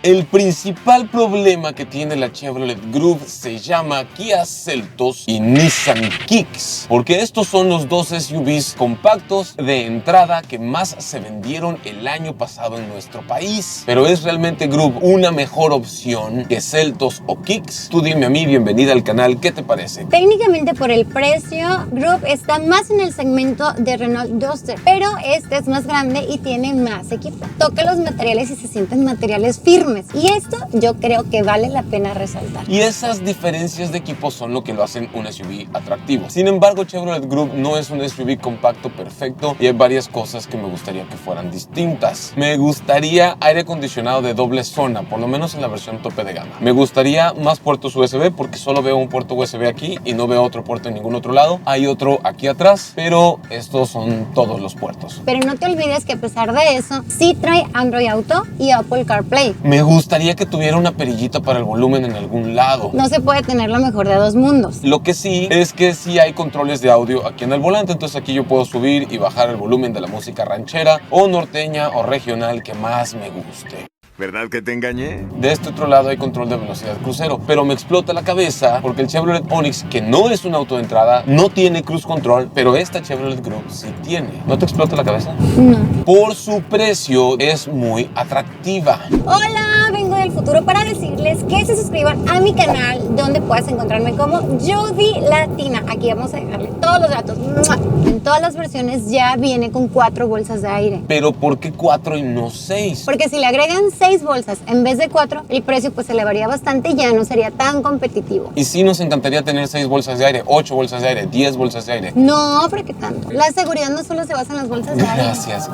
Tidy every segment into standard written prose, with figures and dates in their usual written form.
El principal problema que tiene la Chevrolet Groove se llama Kia Seltos y Nissan Kicks, porque estos son los dos SUVs compactos de entrada que más se vendieron el año pasado en nuestro país. Pero ¿es realmente Groove una mejor opción que Seltos o Kicks? Tú dime a mí, bienvenida al canal, ¿qué te parece? Técnicamente por el precio, Groove está más en el segmento de Renault Duster, pero este es más grande y tiene más equipo. Toca los materiales y se sienten materiales firmes, y esto yo creo que vale la pena resaltar. Y esas diferencias de equipo son lo que lo hacen un SUV atractivo. Sin embargo, Chevrolet Groove no es un SUV compacto perfecto y hay varias cosas que me gustaría que fueran distintas. Me gustaría aire acondicionado de doble zona, por lo menos en la versión tope de gama. Me gustaría más puertos USB porque solo veo un puerto USB aquí y no veo otro puerto en ningún otro lado. Hay otro aquí atrás, pero estos son todos los puertos. Pero no te olvides que a pesar de eso, sí trae Android Auto y Apple CarPlay. Me gustaría que tuviera una perillita para el volumen en algún lado. No se puede tener lo mejor de dos mundos. Lo que sí es que sí hay controles de audio aquí en el volante, entonces aquí yo puedo subir y bajar el volumen de la música ranchera o norteña o regional que más me guste. ¿Verdad que te engañé? De este otro lado hay control de velocidad crucero, pero me explota la cabeza porque el Chevrolet Onix, que no es un auto de entrada, no tiene cruise control, pero esta Chevrolet Groove sí tiene. ¿No te explota la cabeza? No. Por su precio es muy atractiva. Hola, vengo del futuro para decirles que se suscriban a mi canal, donde puedes encontrarme como Judy Latina. Aquí vamos a dejarle todos los datos. ¡Mua! En todas las versiones ya viene con 4 bolsas de aire. Pero ¿por qué 4 y no 6? Porque si le agregan 6 bolsas en vez de 4, el precio pues se elevaría bastante y ya no sería tan competitivo. Y sí nos encantaría tener 6 bolsas de aire, 8 bolsas de aire, 10 bolsas de aire. No, pero ¿qué tanto? La seguridad no solo se basa en las bolsas de aire.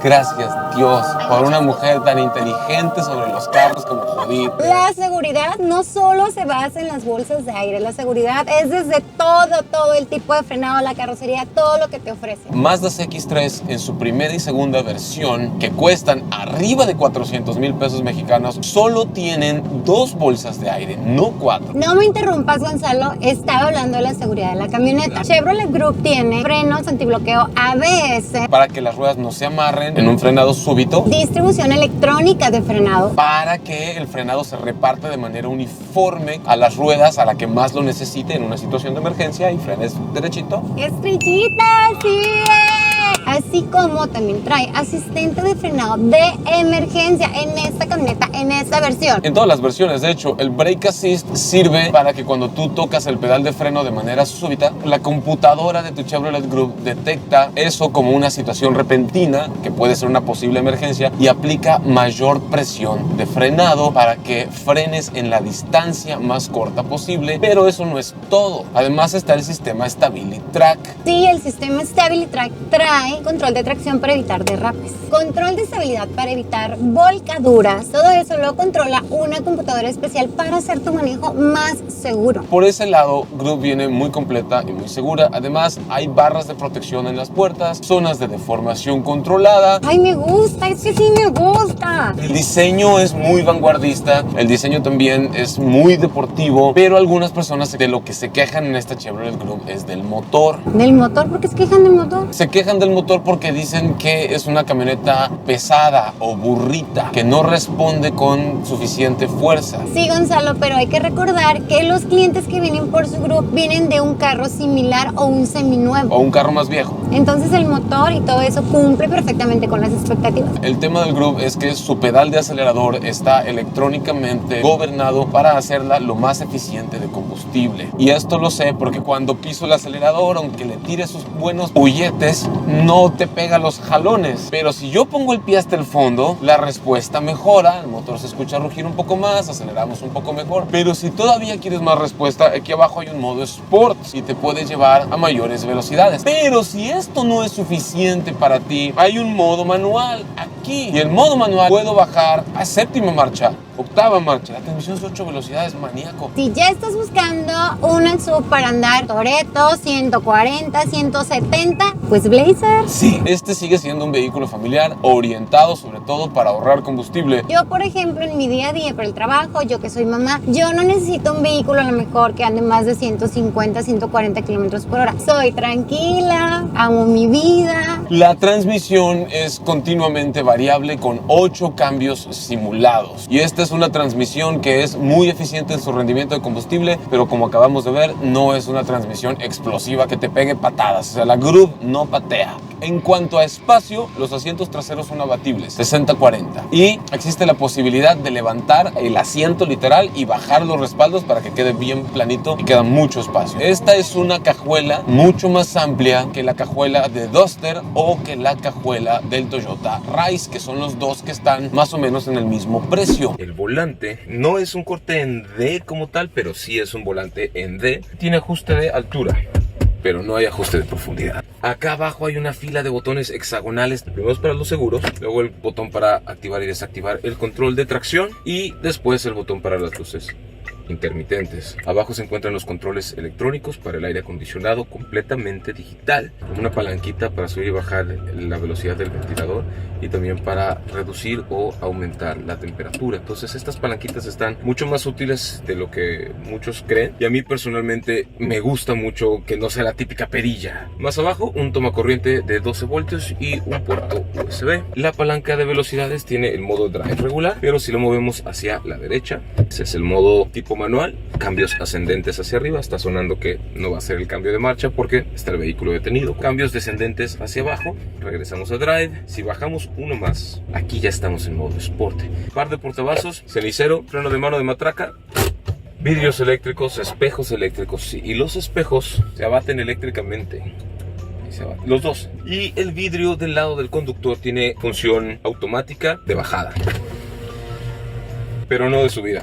Gracias Dios, por una mujer tan inteligente sobre los carros como Judith. La seguridad no solo se basa en las bolsas de aire, la seguridad es desde todo el tipo de frenado, la carrocería, todo lo que te ofrece. Mazda CX-3 en su primera y segunda versión, que cuestan arriba de 400,000 pesos mexicanos, solo tienen 2 bolsas de aire, no 4. No me interrumpas, Gonzalo, estaba hablando de la seguridad de la camioneta. Chevrolet Groove tiene frenos antibloqueo ABS, Para que las ruedas no se amarren en un frenado súbito, distribución electrónica de frenado, para que el frenado se reparte de manera uniforme a las ruedas a la que más lo necesite en una situación de emergencia y frenes derechito. estrellita, sí. Así como también trae asistente de frenado de emergencia en esta camioneta, en esta versión. En todas las versiones, de hecho, el Brake Assist sirve para que cuando tú tocas el pedal de freno de manera súbita, la computadora de tu Chevrolet Groove detecta eso como una situación repentina, que puede ser una posible emergencia, y aplica mayor presión de frenado para que frenes en la distancia más corta posible. Pero eso no es todo. Además está el sistema Stability Track. Sí, el sistema Stability Track trae control de tracción para evitar derrapes, control de estabilidad para evitar volcaduras. Todo eso lo controla una computadora especial para hacer tu manejo más seguro. Por ese lado, Groove viene muy completa y muy segura. Además, hay barras de protección en las puertas, zonas de deformación controlada. Ay, me gusta, es que sí me gusta. El diseño es muy vanguardista, el diseño también es muy deportivo, pero algunas personas de lo que se quejan en esta Chevrolet Groove es del motor. ¿Del motor? ¿Por qué se quejan del motor? Se quejan del motor porque dicen que es una camioneta pesada o burrita, que no responde con suficiente fuerza. Sí, Gonzalo, pero hay que recordar que los clientes que vienen por su Groove vienen de un carro similar o un seminuevo. O un carro más viejo. Entonces el motor y todo eso cumple perfectamente con las expectativas. El tema del Groove es que su pedal de acelerador está electrónicamente gobernado para hacerla lo más eficiente de combustible. Y esto lo sé porque cuando piso el acelerador, aunque le tire sus buenos pulletes, no te pega los jalones. Pero si yo pongo el pie hasta el fondo, la respuesta mejora, el motor se escucha rugir un poco más, aceleramos un poco mejor. Pero si todavía quieres más respuesta, aquí abajo hay un modo Sport y te puede llevar a mayores velocidades. Pero si esto no es suficiente para ti, hay un modo manual aquí. Y el modo manual puedo bajar a 7ª marcha, 8ª marcha. La transmisión es 8 velocidades, maníaco. Si ya estás buscando una sub para andar Toretto, 140, 170, pues Blazer. Sí, este sigue siendo un vehículo familiar orientado sobre todo para ahorrar combustible. Yo, por ejemplo, en mi día a día para el trabajo, yo que soy mamá, yo no necesito un vehículo a lo mejor que ande más de 150, 140 kilómetros por hora. Soy tranquila, amo mi vida. La transmisión es continuamente variable con 8 cambios simulados. Y esta es una transmisión que es muy eficiente en su rendimiento de combustible, pero como acabamos de ver, no es una transmisión explosiva que te pegue patadas. O sea, la Groove no patea. En cuanto a espacio, los asientos traseros son abatibles, 60-40. Y existe la posibilidad de levantar el asiento literal y bajar los respaldos para que quede bien planito y queda mucho espacio. Esta es una cajuela mucho más amplia que la cajuela de Duster o que la cajuela del Toyota Rise, que son los dos que están más o menos en el mismo precio. El volante no es un corte en D como tal, pero sí es un volante en D. Tiene ajuste de altura, pero no hay ajuste de profundidad. Acá abajo hay una fila de botones hexagonales. Primero es para los seguros, luego el botón para activar y desactivar el control de tracción y después el botón para las luces intermitentes. Abajo se encuentran los controles electrónicos para el aire acondicionado completamente digital, una palanquita para subir y bajar la velocidad del ventilador y también para reducir o aumentar la temperatura. Entonces estas palanquitas están mucho más útiles de lo que muchos creen y a mí personalmente me gusta mucho que no sea la típica perilla. Más abajo un tomacorriente de 12 voltios y un puerto USB. La palanca de velocidades tiene el modo drive regular, pero si lo movemos hacia la derecha, ese es el modo tipo manual, cambios ascendentes hacia arriba. Está sonando que no va a ser el cambio de marcha porque está el vehículo detenido. Cambios descendentes hacia abajo, regresamos a drive. Si bajamos uno más, aquí ya estamos en modo sport. Par de portavasos, cenicero, freno de mano de matraca, vidrios eléctricos, espejos eléctricos y los espejos se abaten eléctricamente. Los dos. Y el vidrio del lado del conductor tiene función automática de bajada, pero no de subida.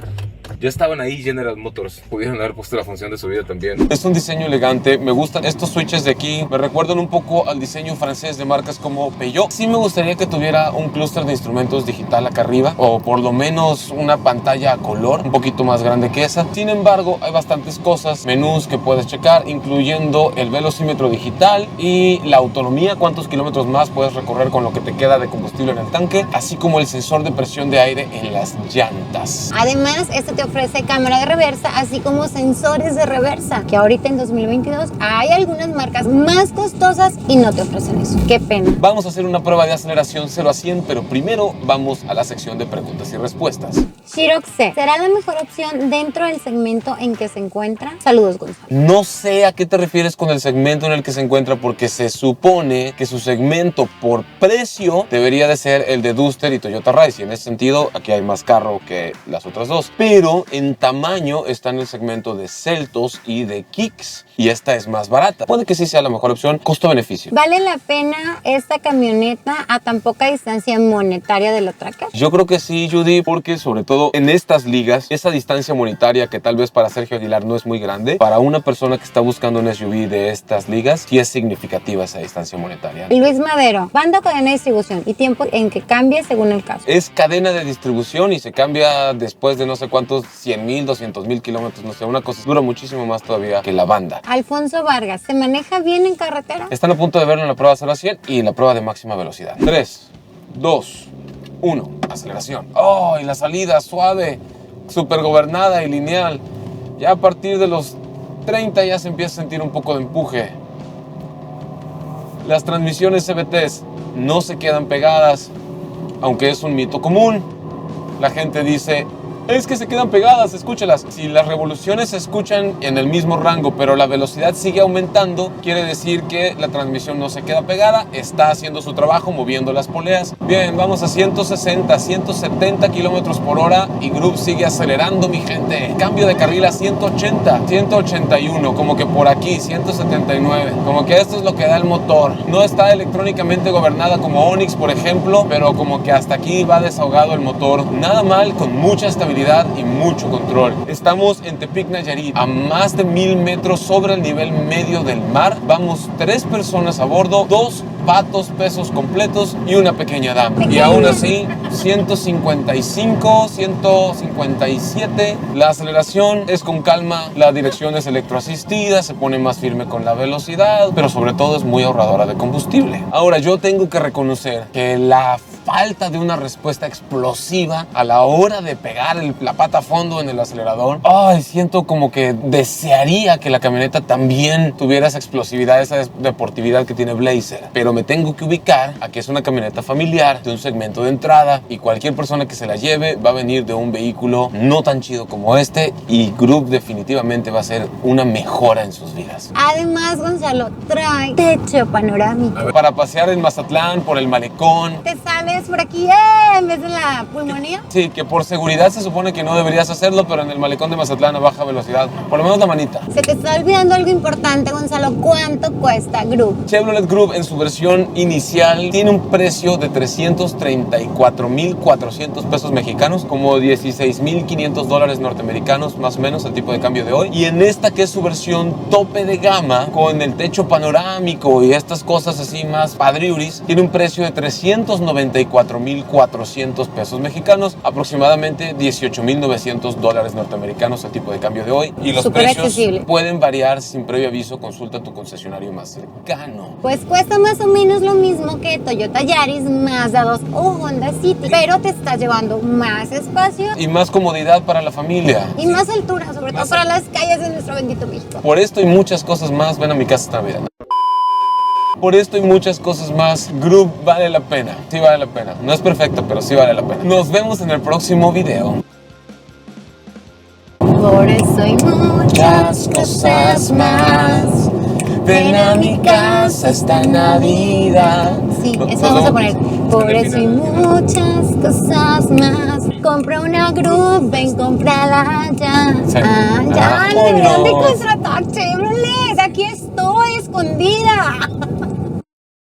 Ya estaban ahí General Motors, pudieron haber puesto la función de subida también. Es un diseño elegante, me gustan estos switches de aquí, me recuerdan un poco al diseño francés de marcas como Peugeot. Sí me gustaría que tuviera un clúster de instrumentos digital acá arriba, o por lo menos una pantalla a color, un poquito más grande que esa. Sin embargo, hay bastantes cosas, menús que puedes checar, incluyendo el velocímetro digital y la autonomía, cuántos kilómetros más puedes recorrer con lo que te queda de combustible en el tanque, así como el sensor de presión de aire en las llantas. Además, este te ofrece cámara de reversa, así como sensores de reversa, que ahorita en 2022 hay algunas marcas más costosas y no te ofrecen eso. Qué pena. Vamos a hacer una prueba de aceleración 0 a 100, pero primero vamos a la sección de preguntas y respuestas. Chirox C, ¿será la mejor opción dentro del segmento en que se encuentra? Saludos, Gonzalo. No sé a qué te refieres con el segmento en el que se encuentra, porque se supone que su segmento por precio debería de ser el de Duster y Toyota Rise, y en ese sentido aquí hay más carro que las otras dos, pero en tamaño está en el segmento de Seltos y de Kicks, y esta es más barata. Puede que sí sea la mejor opción, costo-beneficio. ¿Vale la pena esta camioneta a tan poca distancia monetaria de la Tracker? Yo creo que sí, Judy, porque sobre todo en estas ligas, esa distancia monetaria que tal vez para Sergio Aguilar no es muy grande, para una persona que está buscando un SUV de estas ligas, sí es significativa esa distancia monetaria. Luis Madero, banda, cadena de distribución y tiempo en que cambie según el caso. Es cadena de distribución y se cambia después de no sé cuántos 100,000, 200,000 kilómetros, no sé, una cosa dura muchísimo más todavía que la banda. Alfonso Vargas, ¿se maneja bien en carretera? Están a punto de verlo en la prueba 0 a 100 y en la prueba de máxima velocidad. 3, 2, 1, aceleración. ¡Oh! Y la salida suave, súper gobernada y lineal. Ya a partir de los 30 ya se empieza a sentir un poco de empuje. Las transmisiones CVTs no se quedan pegadas, aunque es un mito común. La gente dice, es que se quedan pegadas, escúchalas. Si las revoluciones se escuchan en el mismo rango, pero la velocidad sigue aumentando, quiere decir que la transmisión no se queda pegada, está haciendo su trabajo moviendo las poleas. Bien, vamos a 160, 170 kilómetros por hora y Groove sigue acelerando, mi gente. Cambio de carril a 180, 181, como que por aquí, 179. Como que esto es lo que da el motor. No está electrónicamente gobernada como Onix, por ejemplo, pero como que hasta aquí va desahogado el motor. Nada mal, con mucha estabilidad y mucho control. Estamos en Tepic, Nayarit, a más de 1000 metros sobre el nivel medio del mar. Vamos 3 personas a bordo, 2 patos pesos completos y una pequeña dama. Y aún así, 155, 157. La aceleración es con calma, la dirección es electroasistida, se pone más firme con la velocidad, pero sobre todo es muy ahorradora de combustible. Ahora, yo tengo que reconocer que la falta de una respuesta explosiva a la hora de pegar la pata a fondo en el acelerador. Ay, siento como que desearía que la camioneta también tuviera esa explosividad, esa deportividad que tiene Blazer. Pero me tengo que ubicar a que es una camioneta familiar de un segmento de entrada y cualquier persona que se la lleve va a venir de un vehículo no tan chido como este, y Group definitivamente va a ser una mejora en sus vidas. Además, Gonzalo, trae techo panorámico. Para pasear en Mazatlán por el malecón. Te sales por aquí, en vez de la pulmonía. Sí, que por seguridad se supone que no deberías hacerlo, pero en el malecón de Mazatlán a baja velocidad, por lo menos la manita. Se te está olvidando algo importante, Gonzalo. ¿Cuánto cuesta Group? Chevrolet Group en su versión inicial tiene un precio de 334,400 pesos mexicanos, como 16,500 dólares norteamericanos, más o menos el tipo de cambio de hoy. Y en esta, que es su versión tope de gama, con el techo panorámico y estas cosas así más padriuris, tiene un precio de 394,400 pesos mexicanos, aproximadamente 18,900 dólares norteamericanos el tipo de cambio de hoy. Y los Súper precios accesible. pueden variar sin previo aviso. Consulta a tu concesionario más cercano. Pues cuesta más o menos lo mismo que Toyota Yaris, Mazda 2 o Honda City, pero te está llevando más espacio Y más comodidad para la familia. y más altura, sobre todo para las calles de nuestro bendito México. Por esto y muchas cosas más, ven a mi casa esta Navidad. Por esto y muchas cosas más, Group vale la pena. Sí vale la pena. No es perfecto, pero sí vale la pena. Nos vemos en el próximo video. Por eso hay muchas cosas más. Ven a mi casa esta Navidad. Sí, Nos eso vamos a vemos poner. en Por el eso hay final. muchas cosas más. Compra una Group, ven, cómprala ya. Sí. Ah, ya, Vámonos. deberían de contratar Chevrolet. Aquí estoy, escondida.